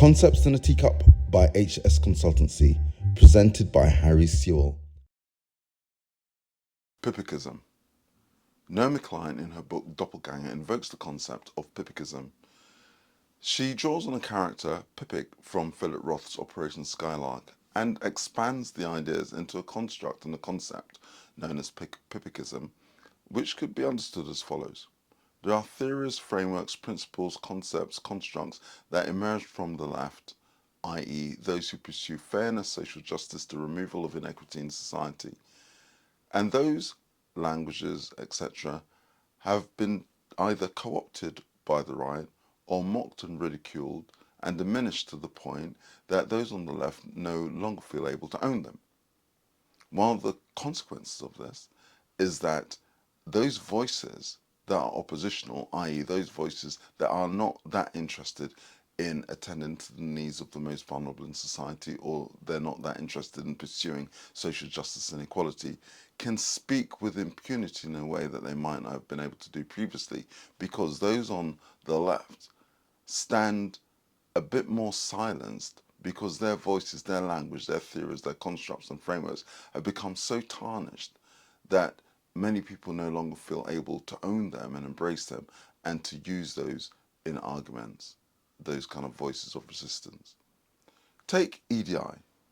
Concepts in a Teacup by HS Consultancy, presented by Harry Sewell. Pipicism. Naomi Klein, in her book Doppleganger, invokes the concept of Pipicism. She draws on a character, Pipic, from Philip Roth's Operation Skylark, and expands the ideas into a construct and a concept known as Pipicism, which could be understood as follows. There are theories, frameworks, principles, concepts, constructs that emerge from the left, i.e. those who pursue fairness, social justice, the removal of inequity in society. And those languages, etc., have been either co-opted by the right or mocked and ridiculed and diminished to the point that those on the left no longer feel able to own them. One of the consequences of this is that those voices that are oppositional, i.e. those voices that are not that interested in attending to the needs of the most vulnerable in society, or they're not that interested in pursuing social justice and equality, can speak with impunity in a way that they might not have been able to do previously, because those on the left stand a bit more silenced because their voices, their language, their theories, their constructs and frameworks have become so tarnished that many people no longer feel able to own them and embrace them and to use those in arguments, those kind of voices of resistance. Take EDI,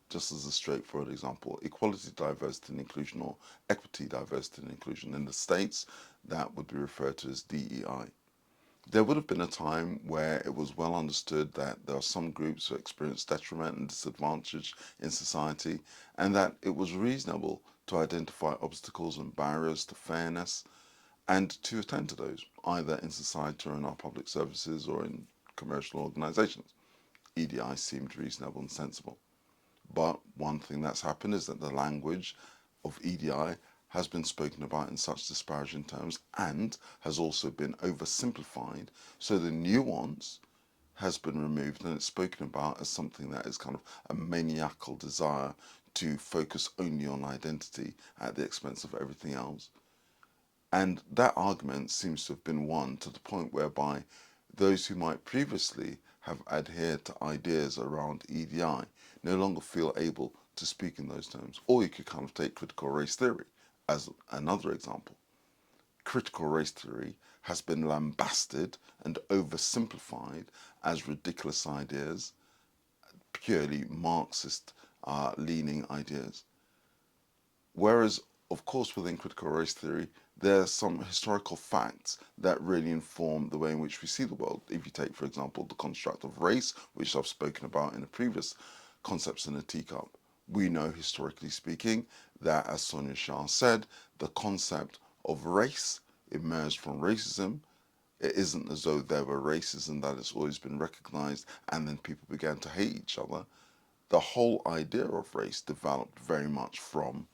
just as a straightforward example, equality, diversity and inclusion, or equity, diversity and inclusion. In the States, that would be referred to as DEI. There would have been a time where it was well understood that there are some groups who experience detriment and disadvantage in society, and that it was reasonable to identify obstacles and barriers to fairness and to attend to those, either in society or in our public services or in commercial organisations. EDI seemed reasonable and sensible. But one thing that's happened is that the language of EDI has been spoken about in such disparaging terms and has also been oversimplified, so the nuance has been removed and it's spoken about as something that is kind of a maniacal desire to focus only on identity at the expense of everything else. And that argument seems to have been won to the point whereby those who might previously have adhered to ideas around EDI no longer feel able to speak in those terms. Or you could kind of take critical race theory as another example. Critical race theory has been lambasted and oversimplified as ridiculous ideas, purely Marxist leaning ideas. Whereas, of course, within critical race theory, there are some historical facts that really inform the way in which we see the world. If you take, for example, the construct of race, which I've spoken about in a previous Concepts in a Teacup, we know, historically speaking, that, as Sonia Shah said, the concept of race emerged from racism. It isn't as though there were races and that it's always been recognized and then people began to hate each other. The whole idea of race developed very much from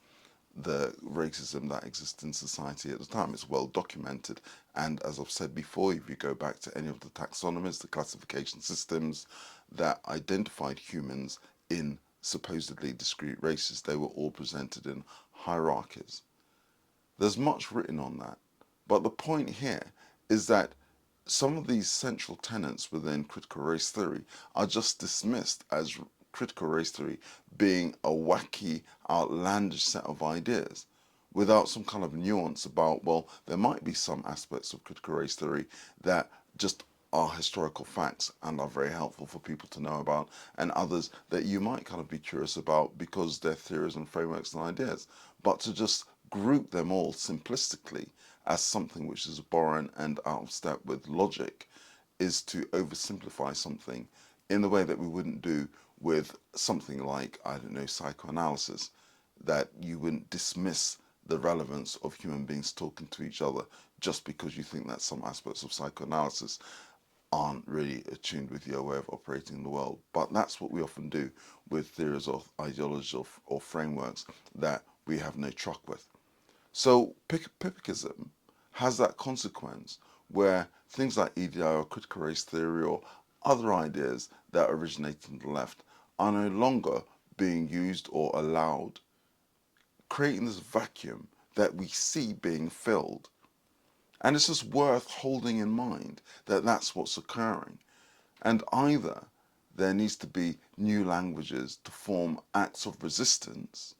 the racism that exists in society at the time. It's well documented, and as I've said before, if you go back to any of the taxonomies, the classification systems that identified humans in supposedly discrete races, they were all presented in hierarchies. There's much written on that, but the point here is that some of these central tenets within critical race theory are just dismissed as critical race theory being a wacky, outlandish set of ideas without some kind of nuance about, well, there might be some aspects of critical race theory that just are historical facts and are very helpful for people to know about, and others that you might kind of be curious about because they're theories and frameworks and ideas. But to just group them all simplistically as something which is abhorrent and out of step with logic is to oversimplify something in the way that we wouldn't do with something like, I don't know, psychoanalysis, that you wouldn't dismiss the relevance of human beings talking to each other just because you think that some aspects of psychoanalysis aren't really attuned with your way of operating in the world. But that's what we often do with theories of ideology or frameworks that we have no truck with. So Pipicism has that consequence where things like EDI or critical race theory or other ideas that originate in the left are no longer being used or allowed, creating this vacuum that we see being filled. And it's just worth holding in mind that that's what's occurring. And either there needs to be new languages to form acts of resistance,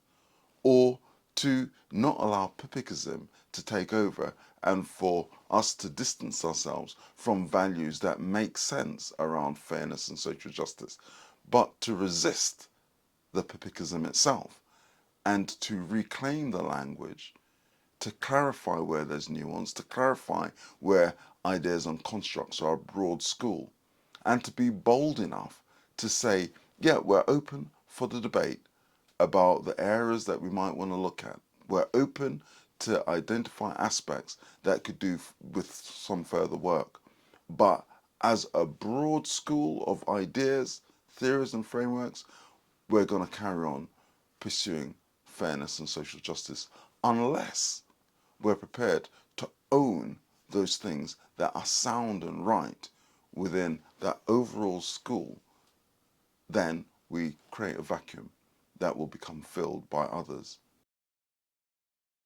or to not allow Pipicism to take over and for us to distance ourselves from values that make sense around fairness and social justice, but to resist the Pipicism itself and to reclaim the language, to clarify where there's nuance, to clarify where ideas and constructs are a broad school, and to be bold enough to say, yeah, we're open for the debate about the areas that we might want to look at. We're open to identify aspects that could do with some further work. But as a broad school of ideas, theories, and frameworks, we're going to carry on pursuing fairness and social justice unless we're prepared to own those things that are sound and right within that overall school. Then we create a vacuum that will become filled by others.